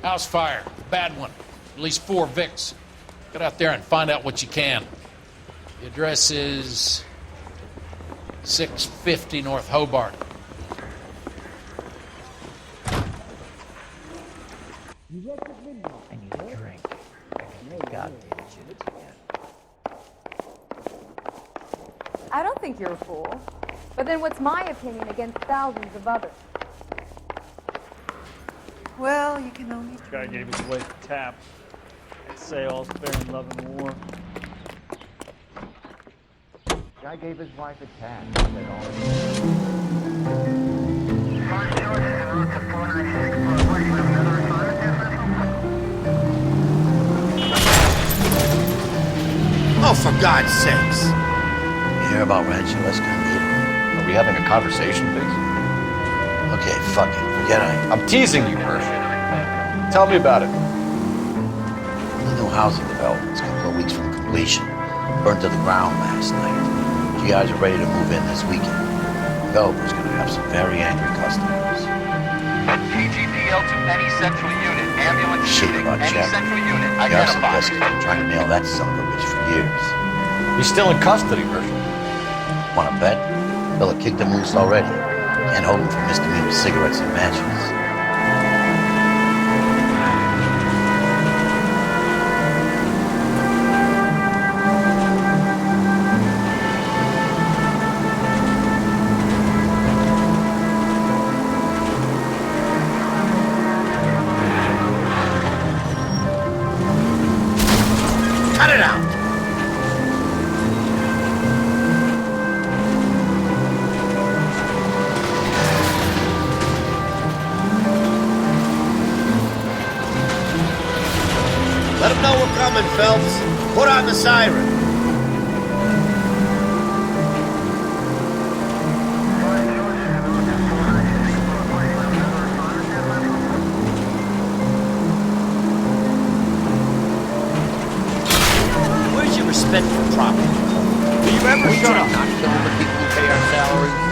House fire. Bad one. At least 4 Vicks. Get out there and find out what you can. The address is 650 North Hobart. I need a drink. Goddamn shit again. I don't think you're a fool. But then what's my opinion against thousands of others? Well, you can only... Guy gave his wife a tap. I'd say all's fair in love and war. Guy gave his wife a tap. Oh, for God's sakes! You hear about Rancho Escondido? Are we having a conversation, Biggs? Okay, fuck it. Forget it. I'm teasing you, Hersh. Tell me about it. The new housing development's a couple of weeks from completion. Burned to the ground last night. GIs are ready to move in this weekend. The developer's gonna have some very angry customers. TGPL to any central unit. Ambulance Shit shooting. about Any Chapman. central unit. The arson Identified. investigators been trying to nail that son of a bitch for years. He's still in custody, Hersh. Wanna bet? They'll have kicked him loose already. Can't hold him for misdemeanor cigarettes and matches. Cut it out! Let them know we're coming, Phelps. Put on the siren. Where's your respect for property? Will you ever shut up? Not killing the people who pay our salaries.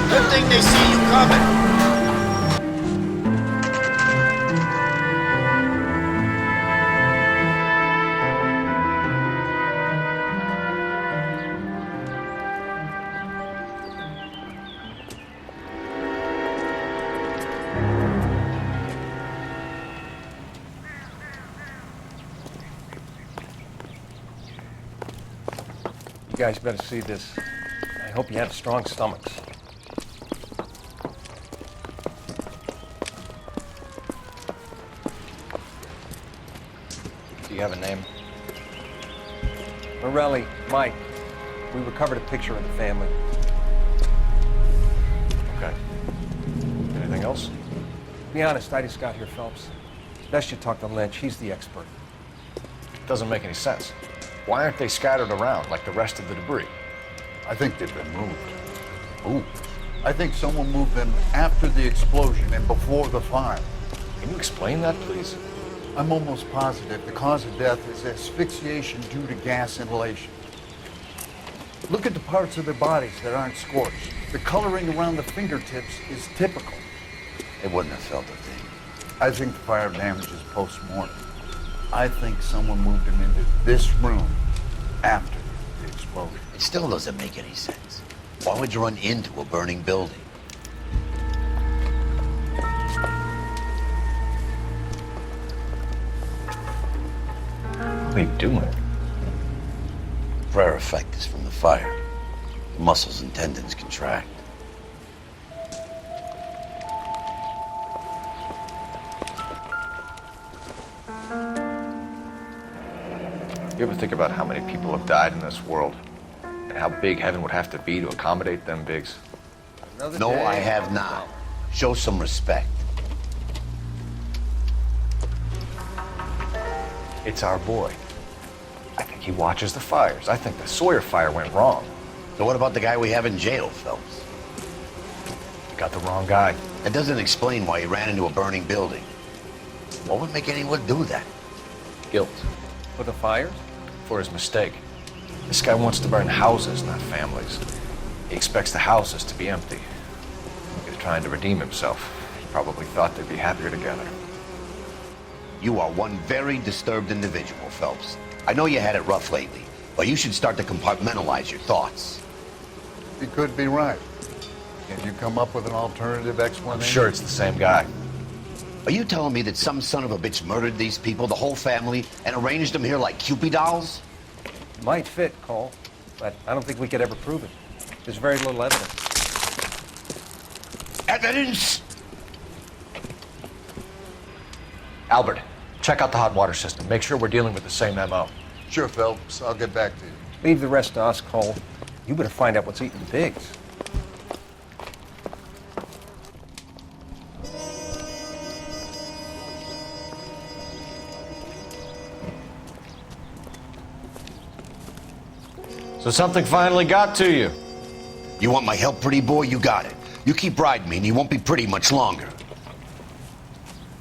Good thing they see you coming. You guys better see this. I hope you have strong stomachs. Do you have a name? Morelli, Mike. We recovered a picture of the family. Okay. Anything else? Be honest, I just got here, Phelps. Best you talk to Lynch. He's the expert. Doesn't make any sense. Why aren't they scattered around like the rest of the debris? I think they've been moved. Ooh. I think someone moved them after the explosion and before the fire. Can you explain that, please? I'm almost positive the cause of death is asphyxiation due to gas inhalation. Look at the parts of their bodies that aren't scorched. The coloring around the fingertips is typical. They wouldn't have felt a thing. I think the fire damage is post-mortem. I think someone moved them into this room after the explosion. It still doesn't make any sense. Why would you run into a burning building? What are you doing? Prayer effect is from the fire. The muscles and tendons contract. You ever think about how many people have died in this world? And how big heaven would have to be to accommodate them, Biggs? No, I have not. Show some respect. It's our boy. I think he watches the fires. I think the Sawyer fire went wrong. So what about the guy we have in jail, Phelps? You got the wrong guy. That doesn't explain why he ran into a burning building. What would make anyone do that? Guilt. For the fires? For his mistake. This guy wants to burn houses, not families. He expects the houses to be empty. He's trying to redeem himself. He probably thought they'd be happier together. You are one very disturbed individual, Phelps. I know you had it rough lately, but you should start to compartmentalize your thoughts. He could be right. Can you come up with an alternative explanation? I'm sure it's the same guy. Are you telling me that some son of a bitch murdered these people, the whole family, and arranged them here like Cupid dolls? Might fit, Cole, but I don't think we could ever prove it. There's very little evidence. Evidence? Albert, check out the hot water system. Make sure we're dealing with the same MO. Sure, Phelps. I'll get back to you. Leave the rest to us, Cole. You better find out what's eating the pigs. So something finally got to you. You want my help, pretty boy? You got it. You keep riding me and you won't be pretty much longer.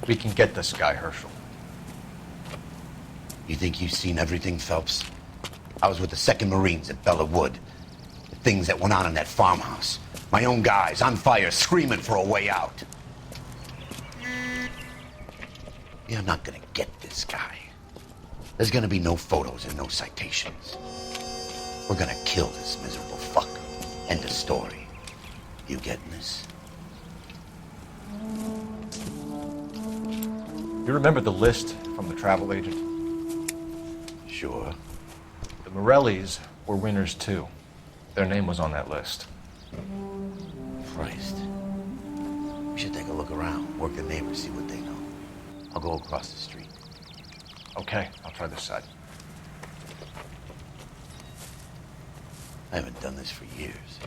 We can get this guy, Herschel. You think you've seen everything, Phelps? I was with the 2nd Marines at Bella Wood. The things that went on in that farmhouse. My own guys on fire, screaming for a way out. You're not gonna get this guy. There's gonna be no photos and no citations. We're gonna kill this miserable fucker. End of story. You getting this? You remember the list from the travel agent? Sure. The Morellis were winners too. Their name was on that list. Christ. We should take a look around, work the neighbors, see what they know. I'll go across the street. Okay, I'll try this side. I haven't done this for years.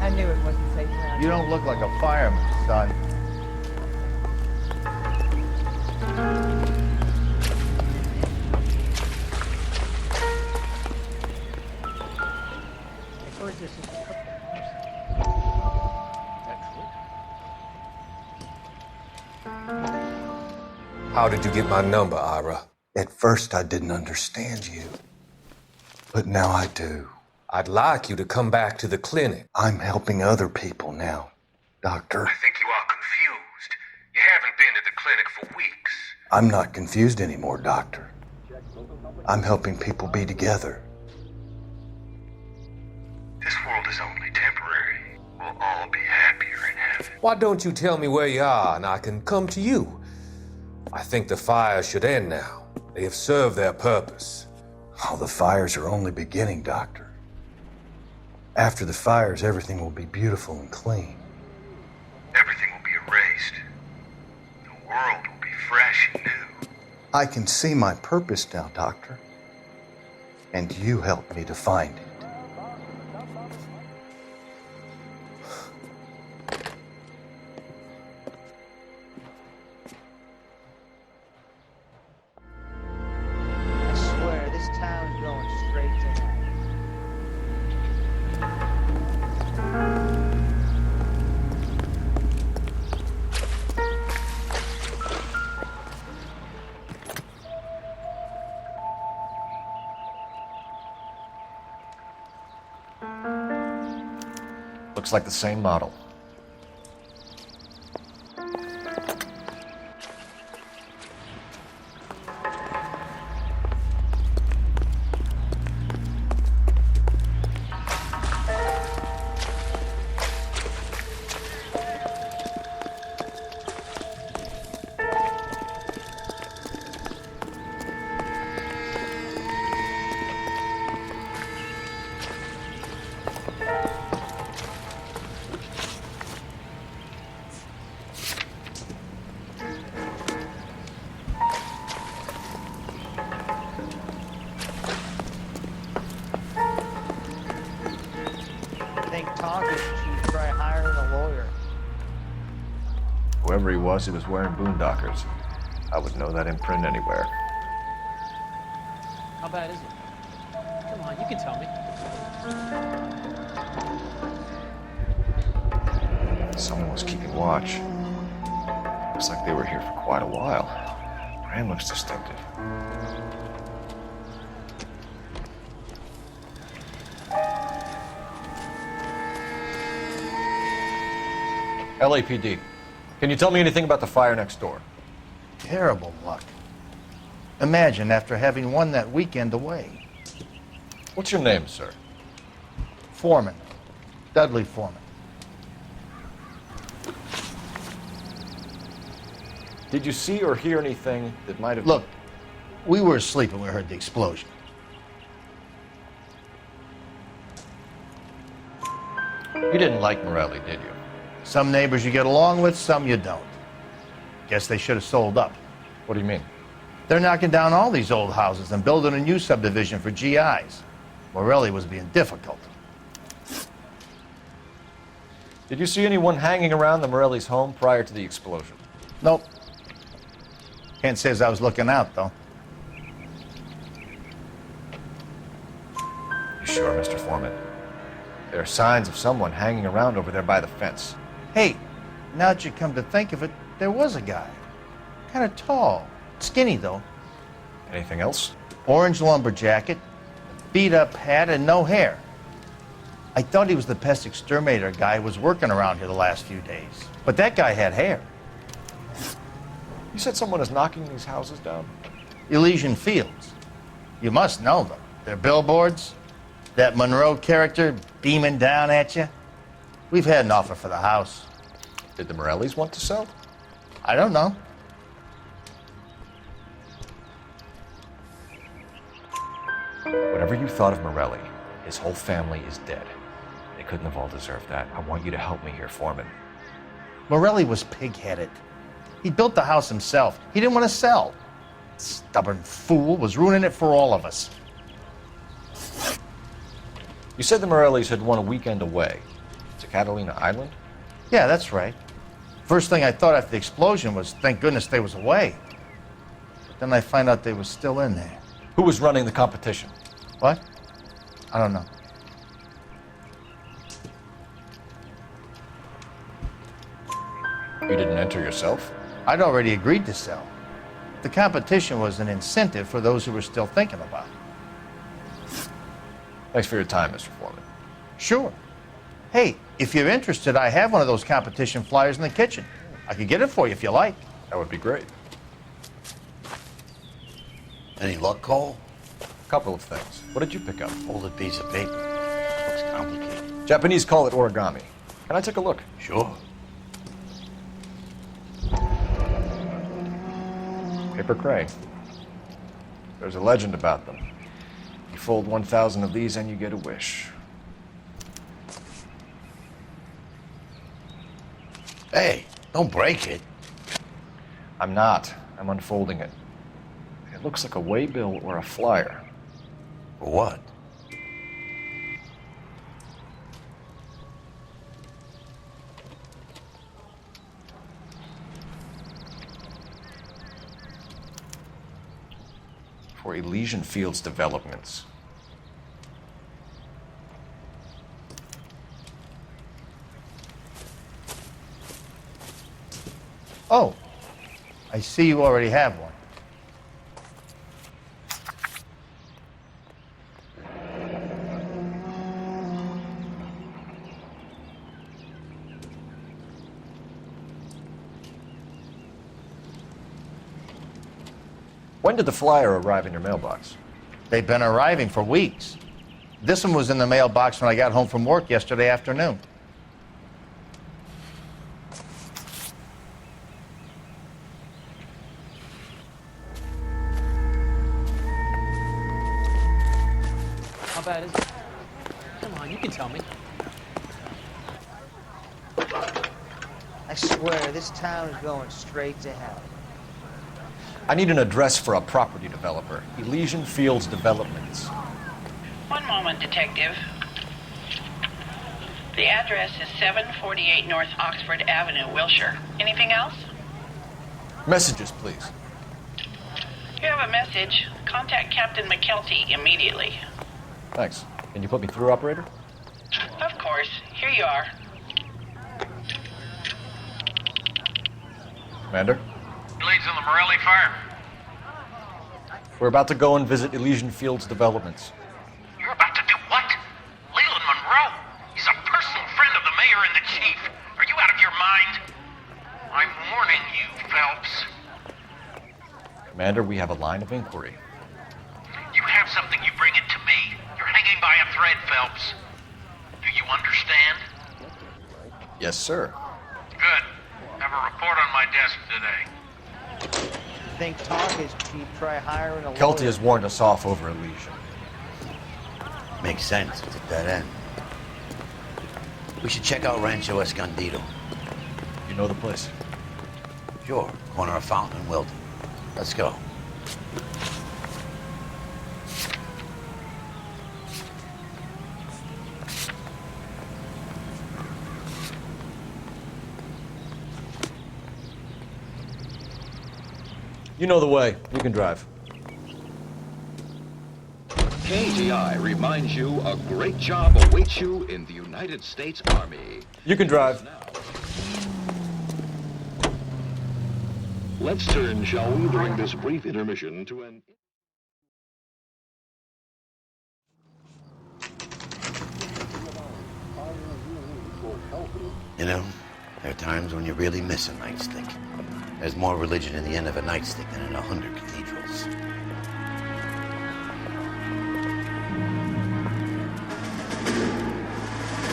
I knew it wasn't safe around You here. don't look like a fireman, son. Where's this? How did you get my number, Ira? At first, I didn't understand you. But now I do. I'd like you to come back to the clinic. I'm helping other people now, Doctor. I think you are confused. You haven't been to the clinic for weeks. I'm not confused anymore, Doctor. I'm helping people be together. This world is only temporary. We'll all be happier in heaven. Why don't you tell me where you are and I can come to you? I think the fires should end now. They have served their purpose. Oh, the fires are only beginning, Doctor. After the fires, everything will be beautiful and clean. Everything will be erased. The world will be fresh and new. I can see my purpose now, Doctor. And you helped me to find it. I swear, this town's going straight to hell. Looks like the same model. Whoever he was wearing boondockers. I would know that imprint anywhere. How bad is it? Come on, you can tell me. Someone was keeping watch. Looks like they were here for quite a while. Brand looks distinctive. LAPD. Can you tell me anything about the fire next door? Terrible luck. Imagine after having won that weekend away. What's your name, sir? Foreman. Dudley Foreman. Did you see or hear anything that might have... Look, we were asleep when we heard the explosion. You didn't like Morelli, did you? Some neighbors you get along with, some you don't. Guess they should have sold up. What do you mean? They're knocking down all these old houses and building a new subdivision for GIs. Morelli was being difficult. Did you see anyone hanging around the Morelli's home prior to the explosion? Nope. Can't say as I was looking out, though. You sure, Mr. Foreman? There are signs of someone hanging around over there by the fence. Hey, now that you come to think of it, there was a guy. Kind of tall. Skinny, though. Anything else? Orange lumber jacket, beat-up hat, and no hair. I thought he was the pest exterminator guy who was working around here the last few days. But that guy had hair. You said someone is knocking these houses down? Elysian Fields. You must know them. They're billboards. That Monroe character beaming down at you. We've had an offer for the house. Did the Morellis want to sell? I don't know. Whatever you thought of Morelli, his whole family is dead. They couldn't have all deserved that. I want you to help me here, Foreman. Morelli was pig-headed. He built the house himself. He didn't want to sell. Stubborn fool was ruining it for all of us. You said the Morellis had won a weekend away to Catalina Island? Yeah, that's right. First thing I thought after the explosion was, thank goodness they was away. But then I find out they was still in there. Who was running the competition? What? I don't know. You didn't enter yourself? I'd already agreed to sell. The competition was an incentive for those who were still thinking about it. Thanks for your time, Mr. Foreman. Sure. Hey, if you're interested, I have one of those competition flyers in the kitchen. I could get it for you if you like. That would be great. Any luck, Cole? A couple of things. What did you pick up? Folded piece of paper. Looks complicated. Japanese call it origami. Can I take a look? Sure. Paper crane. There's a legend about them. You fold 1,000 of these and you get a wish. Hey, don't break it. I'm not. I'm unfolding it. It looks like a waybill or a flyer. For what? For Elysian Fields developments. Oh, I see you already have one. When did the flyer arrive in your mailbox? They've been arriving for weeks. This one was in the mailbox when I got home from work yesterday afternoon. How bad is it? Come on, you can tell me. I swear, this town is going straight to hell. I need an address for a property developer. Elysian Fields Developments. One moment, Detective. The address is 748 North Oxford Avenue, Wilshire. Anything else? Messages, please. have a message. Contact Captain McKelty immediately. Thanks. Can you put me through, operator? Of course. Here you are. Commander? Leads on the Morelli fire. We're about to go and visit Elysian Fields Developments. You're about to do what? Leland Monroe? He's a personal friend of the mayor and the chief. Are you out of your mind? I'm warning you, Phelps. Commander, we have a line of inquiry. You have something, you bring it to me. You're hanging by a thread, Phelps. Do you understand? Yes, sir. Good. Have a report on my desk today. Think talk is cheap, try hiring a Kelty lawyer. has warned us off over Elysian. Makes sense. It's at that end. We should check out Rancho Escondido. You know the place? Sure. Corner of Fountain and Wilton. Let's go. You know the way. You can drive. KTI reminds you a great job awaits you in the United States Army. You can drive. Let's turn, shall we, during this brief intermission to an... You know, there are times when you really miss a nightstick. There's more religion in the end of a nightstick than in 100 cathedrals.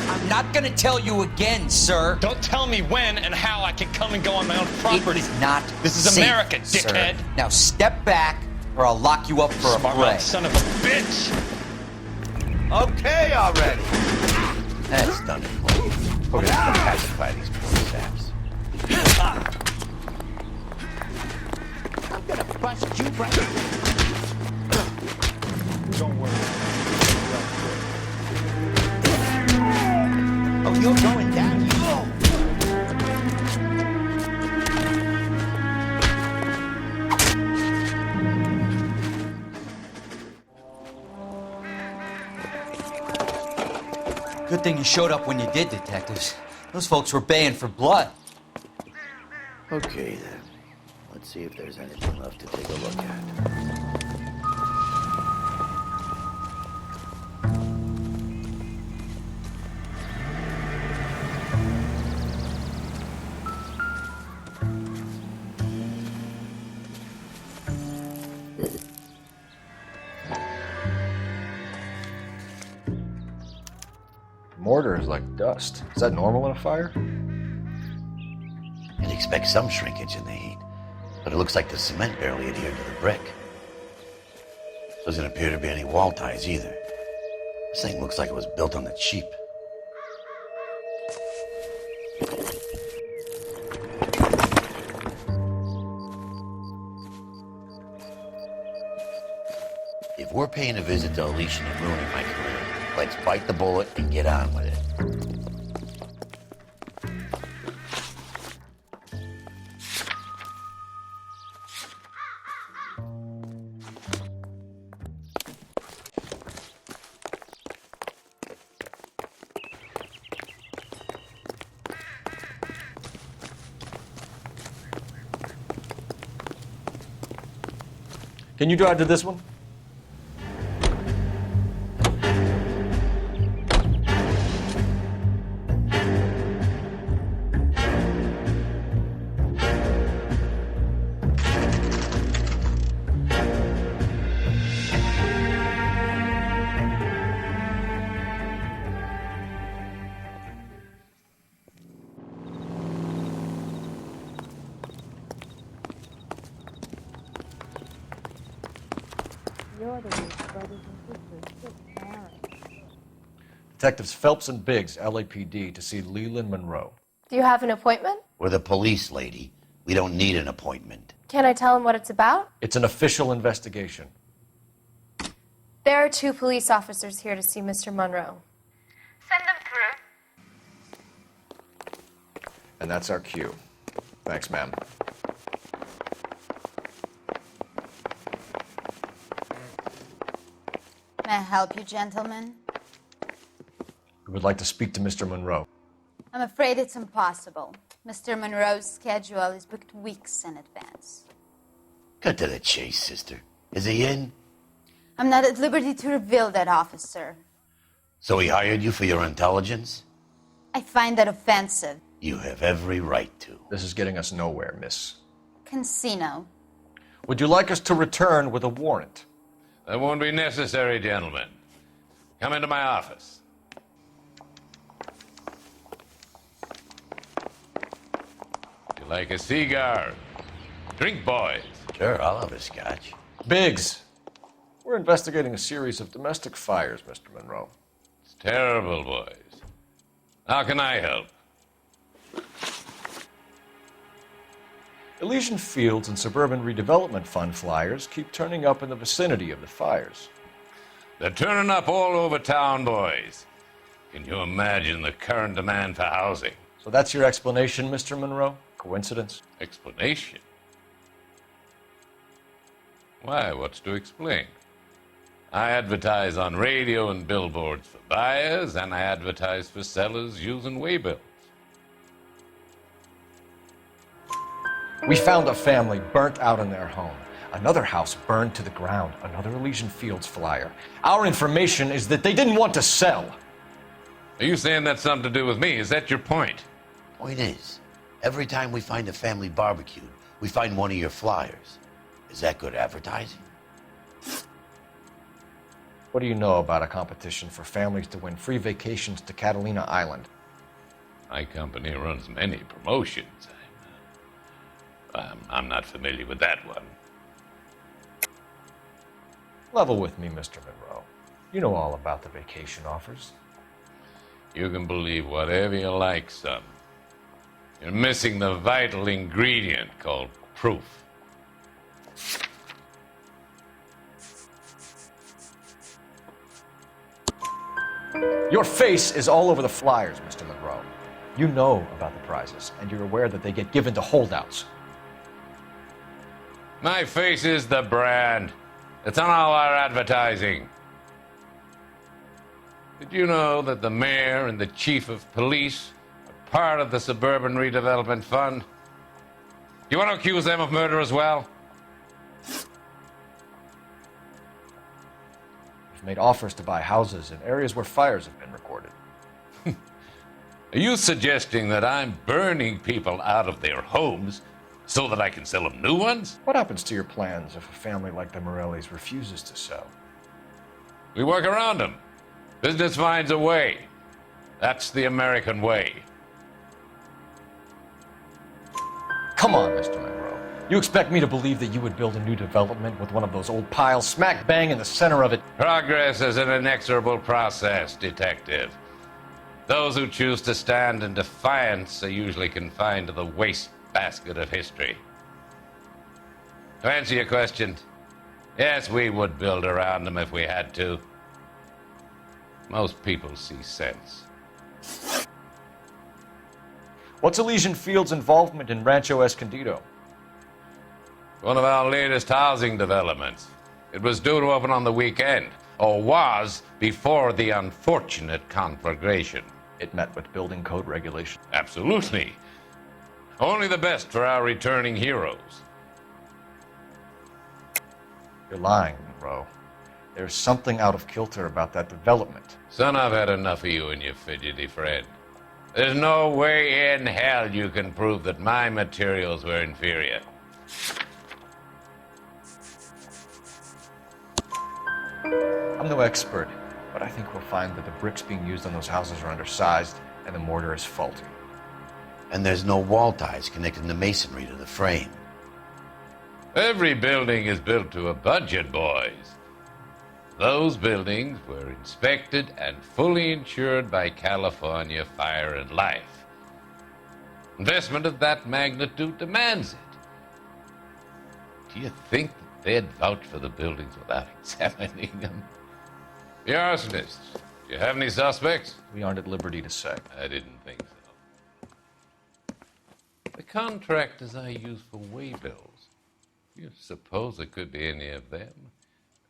I'm not gonna tell you again, sir. Don't tell me when and how I can come and go on my own property. It is not This is safe, America, dickhead. sir. Now step back, or I'll lock you up for a Smart fray. mouth son of a bitch. Okay already. That's done it. We're gonna have to pacify these poor saps. I'm gonna bust you right. Don't worry. Oh, you're going down. You go. Good thing you showed up when you did, detectives. Those folks were baying for blood. Okay, then. Let's see if there's anything left to take a look at. Mortar is like dust. Is that normal in a fire? You'd expect some shrinkage in the heat, but it looks like the cement barely adhered to the brick. Doesn't appear to be any wall ties either. This thing looks like it was built on the cheap. If we're paying a visit to Elysian and ruining my career, let's bite the bullet and get on with it. Can you drive to this one? You're the rich brothers and sisters just married. Detectives Phelps and Biggs, LAPD, to see Leland Monroe. Do you have an appointment? We're the police, lady. We don't need an appointment. Can I tell him what it's about? It's an official investigation. There are 2 police officers here to see Mr. Monroe. Send them through. And that's our cue. Thanks, ma'am. May I help you, gentlemen? We would like to speak to Mr. Monroe. I'm afraid it's impossible. Mr. Monroe's schedule is booked weeks in advance. Cut to the chase, sister. Is he in? I'm not at liberty to reveal that, officer. So he hired you for your intelligence? I find that offensive. You have every right to. This is getting us nowhere, miss. Casino. Would you like us to return with a warrant? That won't be necessary, gentlemen. Come into my office. You like a cigar? Drink, boys. Sure, I'll have a scotch. Biggs, we're investigating a series of domestic fires, Mr. Monroe. It's terrible, boys. How can I help? Elysian Fields and Suburban Redevelopment Fund flyers keep turning up in the vicinity of the fires. They're turning up all over town, boys. Can you imagine the current demand for housing? So that's your explanation, Mr. Monroe? Coincidence? Explanation? Why, what's to explain? I advertise on radio and billboards for buyers, and I advertise for sellers using waybills. We found a family burnt out in their home. Another house burned to the ground. Another Elysian Fields flyer. Our information is that they didn't want to sell. Are you saying that's something to do with me? Is that your point? Point is, every time we find a family barbecued, we find one of your flyers. Is that good advertising? What do you know about a competition for families to win free vacations to Catalina Island? My company runs many promotions. I'm not familiar with that one. Level with me, Mr. Monroe. You know all about the vacation offers. You can believe whatever you like, son. You're missing the vital ingredient called proof. Your face is all over the flyers, Mr. Monroe. You know about the prizes, and you're aware that they get given to holdouts. My face is the brand. It's on all our advertising. Did you know that the mayor and the chief of police are part of the Suburban Redevelopment Fund? Do you want to accuse them of murder as well? We've made offers to buy houses in areas where fires have been recorded. Are you suggesting that I'm burning people out of their homes so that I can sell them new ones? What happens to your plans if a family like the Morellis refuses to sell? We work around them. Business finds a way. That's the American way. Come on, Mr. Monroe. You expect me to believe that you would build a new development with one of those old piles smack bang in the center of it? Progress is an inexorable process, detective. Those who choose to stand in defiance are usually confined to the wastebasket of history. To answer your question, yes, we would build around them if we had to. Most people see sense. What's Elysian Fields' involvement in Rancho Escondido? One of our latest housing developments. It was due to open on the weekend, or was before the unfortunate conflagration. It met with building code regulations. Absolutely. Only the best for our returning heroes. You're lying, Monroe. There's something out of kilter about that development. Son, I've had enough of you and your fidgety friend. There's no way in hell you can prove that my materials were inferior. I'm no expert, but I think we'll find that the bricks being used on those houses are undersized and the mortar is faulty. And there's no wall ties connecting the masonry to the frame. Every building is built to a budget, boys. Those buildings were inspected and fully insured by California Fire and Life. Investment of that magnitude demands it. Do you think that they'd vouch for the buildings without examining them? The arsonists, do you have any suspects? We aren't at liberty to say. I didn't think so. The contractors I use for waybills, do you suppose it could be any of them?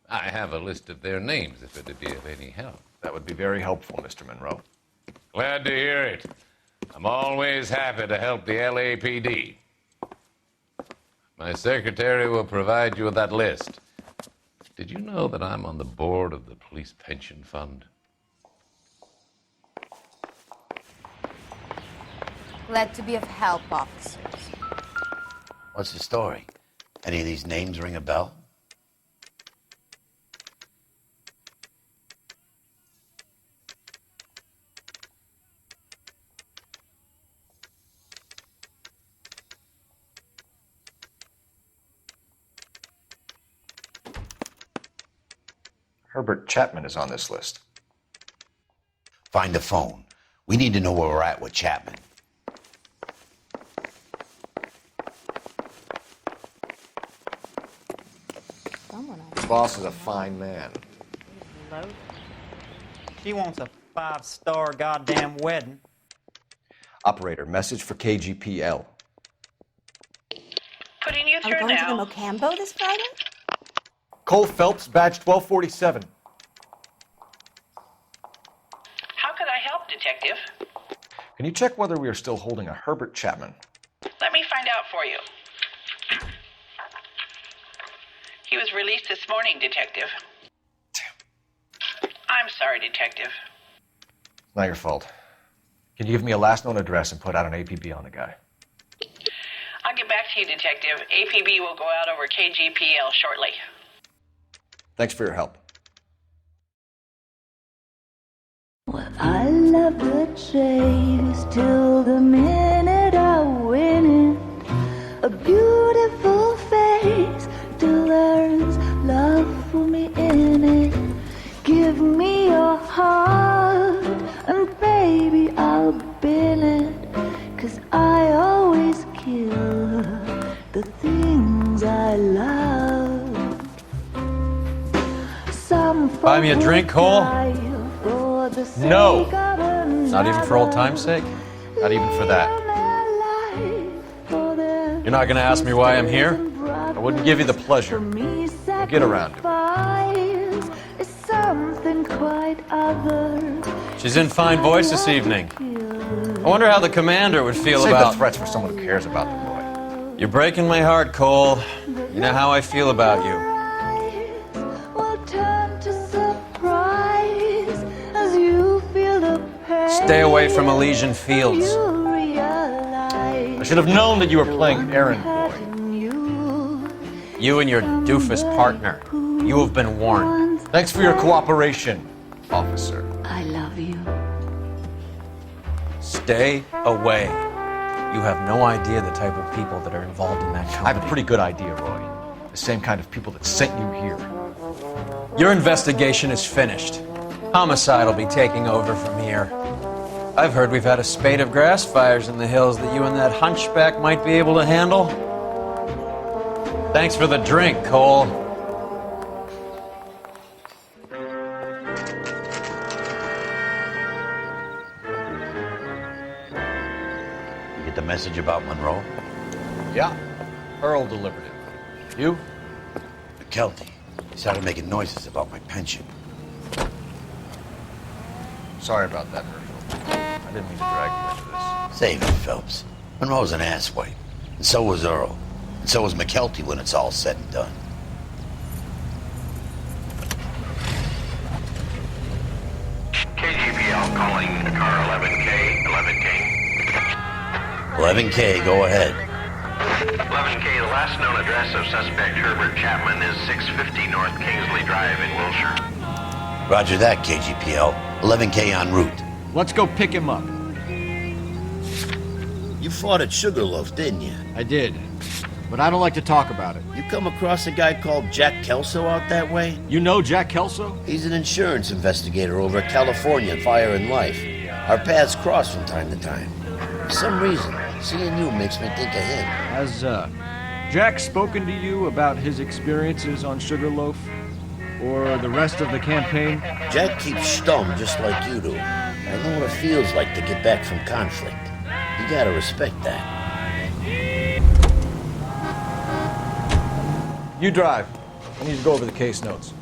I have a list of their names if it'd be of any help. That would be very helpful, Mr. Monroe. Glad to hear it. I'm always happy to help the LAPD. My secretary will provide you with that list. Did you know that I'm on the board of the police pension fund? Glad to be of help, officers. What's the story? Any of these names ring a bell? Herbert Chapman is on this list. Find the phone. We need to know where we're at with Chapman. The boss is a fine man. Hello? She wants a 5-star goddamn wedding. Operator, message for KGPL. Putting you I'm through going now. to the Mocambo this Friday? Cole Phelps, badge 1247. How could I help, Detective? Can you check whether we are still holding a Herbert Chapman? Let me find out for you. He was released this morning, Detective. I'm sorry, Detective. Not your fault. Can you give me a last known address and put out an APB on the guy? I'll get back to you, Detective. APB will go out over KGPL shortly. Thanks for your help. Well, I love the chase till the minute I win it. A beautiful face delivers love for me in it. Give me your heart and baby I'll bin it. 'Cause I always kill the things I love. Buy me a drink, Cole? No. Not even for old time's sake? Not even for that. You're not going to ask me why I'm here? I wouldn't give you the pleasure. We'll get around to it. She's in fine voice this evening. I wonder how the commander would feel Save about... the threats for someone who cares about the boy. You're breaking my heart, Cole. You know how I feel about you. Stay away from Elysian Fields. I should have known that you were playing errand boy. You and your doofus partner. You have been warned. Thanks for your cooperation, officer. I love you. Stay away. You have no idea the type of people that are involved in that company. I have a pretty good idea, Roy. The same kind of people that sent you here. Your investigation is finished. Homicide will be taking over from here. I've heard we've had a spate of grass fires in the hills that you and that hunchback might be able to handle. Thanks for the drink, Cole. You get the message about Monroe? Yeah. Earl delivered it. You? McKelty. He started making noises about my pension. Sorry about that, Herschel. I didn't mean to drag you into this. Save it, Phelps. Monroe's an asswipe. And so was Earl. And so was McKelty when it's all said and done. KGPL calling car 11K. 11K, go ahead. 11K, the last known address of suspect Herbert Chapman is 650 North Kingsley Drive in Wilshire. Roger that, KGPL. 11K en route. Let's go pick him up. You fought at Sugarloaf, didn't you? I did, but I don't like to talk about it. You come across a guy called Jack Kelso out that way? You know Jack Kelso? He's an insurance investigator over at California Fire and Life. Our paths cross from time to time. For some reason, seeing you makes me think of him. Has Jack spoken to you about his experiences on Sugarloaf? Or the rest of the campaign? Jack keeps stum just like you do. I know what it feels like to get back from conflict. You gotta respect that. You drive. I need to go over the case notes.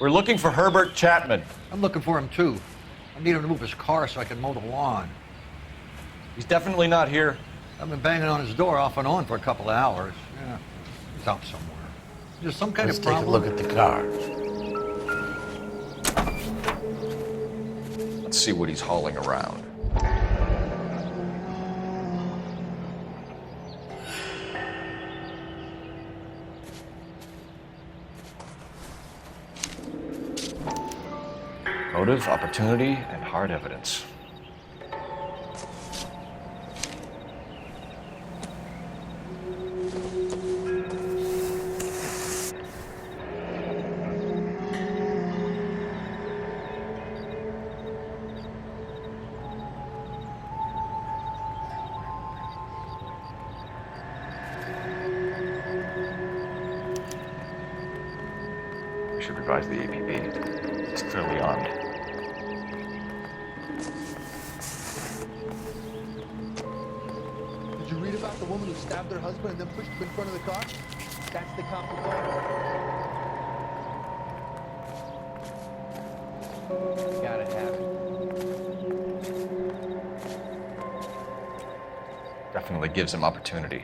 We're looking for Herbert Chapman. I'm looking for him too. I need him to move his car so I can mow the lawn. He's definitely not here. I've been banging on his door off and on for a couple of hours. Yeah, he's out somewhere. There's some kind Let's of take problem. a look at the car. Let's see what he's hauling around. Motive, opportunity, and hard evidence. We should revise the APB. He's clearly armed. Did you read about the woman who stabbed her husband and then pushed him in front of the car? That's the cop who called. Gotta have it. Definitely gives him opportunity.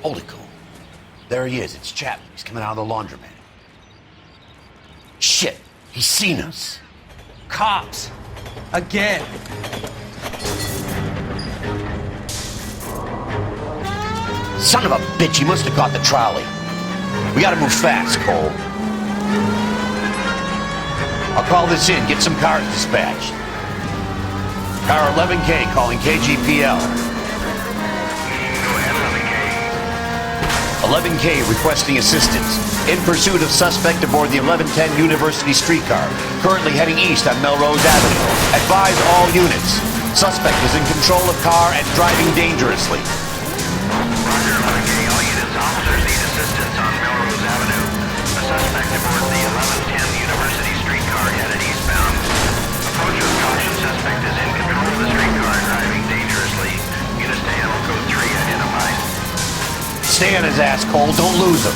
Hold it, Cole. There he is. It's Chapman. He's coming out of the laundromat. Shit! He's seen us. Cops! Again! Son of a bitch, he must have caught the trolley. We gotta move fast, Cole. I'll call this in, get some cars dispatched. Car 11K calling KGPL. 11K requesting assistance. In pursuit of suspect aboard the 1110 University streetcar, currently heading east on Melrose Avenue. Advise all units. Suspect is in control of car and driving dangerously. Roger, 11K, all units. Officers need assistance on Melrose Avenue. A suspect aboard the 1110 University streetcar headed eastbound. Approach with caution. Suspect is in control of the streetcar and driving dangerously. Units to handle code 3 identified. Stay on his ass, Cole. Don't lose him.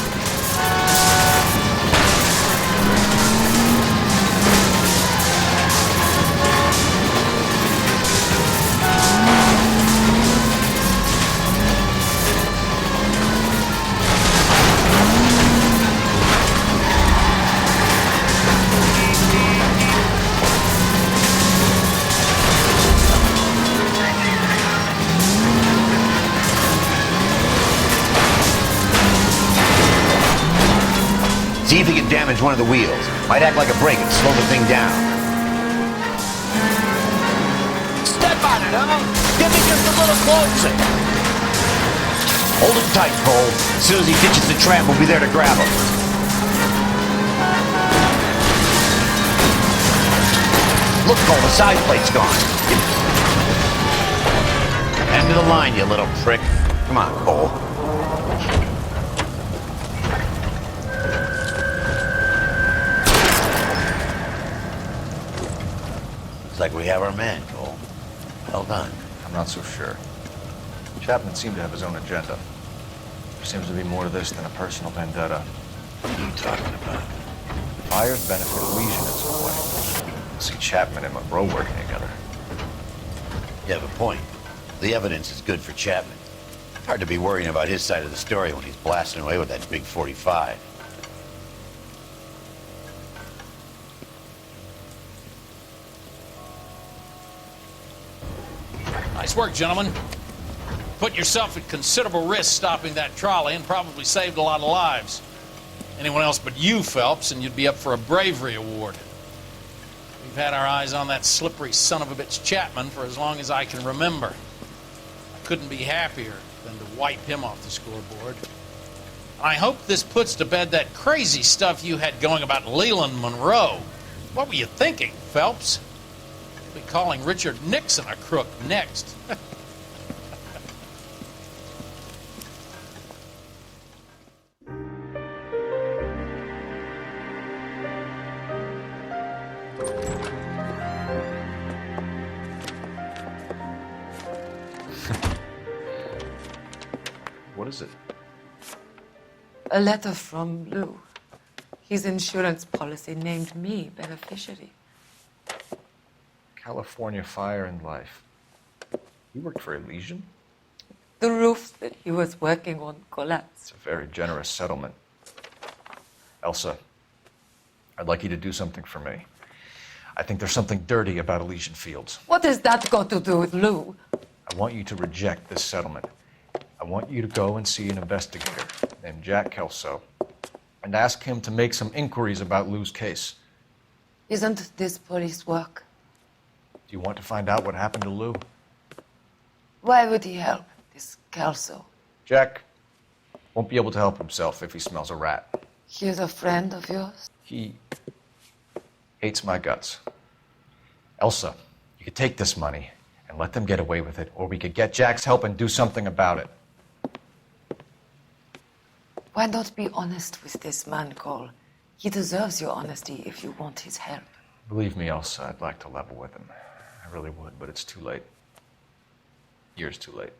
See if he can damage one of the wheels. Might act like a brake and slow the thing down. Step on it, huh? Get me just a little closer. Hold him tight, Cole. As soon as he ditches the tram, we'll be there to grab him. Look, Cole, the side plate's gone. End of the line, you little prick. Come on, Cole. Looks like we have our man, Cole. Well done. I'm not so sure. Chapman seemed to have his own agenda. There seems to be more to this than a personal vendetta. What are you talking about? Fires benefit Elysian in some way. See Chapman and Monroe working together. You have a point. The evidence is good for Chapman. Hard to be worrying about his side of the story when he's blasting away with that big 45. Nice work, gentlemen. Put yourself at considerable risk stopping that trolley and probably saved a lot of lives. Anyone else but you, Phelps, and you'd be up for a bravery award. We've had our eyes on that slippery son of a bitch Chapman for as long as I can remember. I couldn't be happier than to wipe him off the scoreboard. I hope this puts to bed that crazy stuff you had going about Leland Monroe. What were you thinking, Phelps? You'll be calling Richard Nixon a crook next. What is it? A letter from Lou. His insurance policy named me beneficiary. California Fire and Life. You worked for Elysian? The roofs that he was working on collapsed. It's a very generous settlement. Elsa, I'd like you to do something for me. I think there's something dirty about Elysian Fields. What has that got to do with Lou? I want you to reject this settlement. I want you to go and see an investigator named Jack Kelso and ask him to make some inquiries about Lou's case. Isn't this police work? Do you want to find out what happened to Lou? Why would he help, this Kelso? Jack won't be able to help himself if he smells a rat. He's a friend of yours? He hates my guts. Elsa, you could take this money and let them get away with it, or we could get Jack's help and do something about it. Why not be honest with this man, Cole? He deserves your honesty if you want his help. Believe me, Elsa, I'd like to level with him. I really would, but it's too late. Years too late.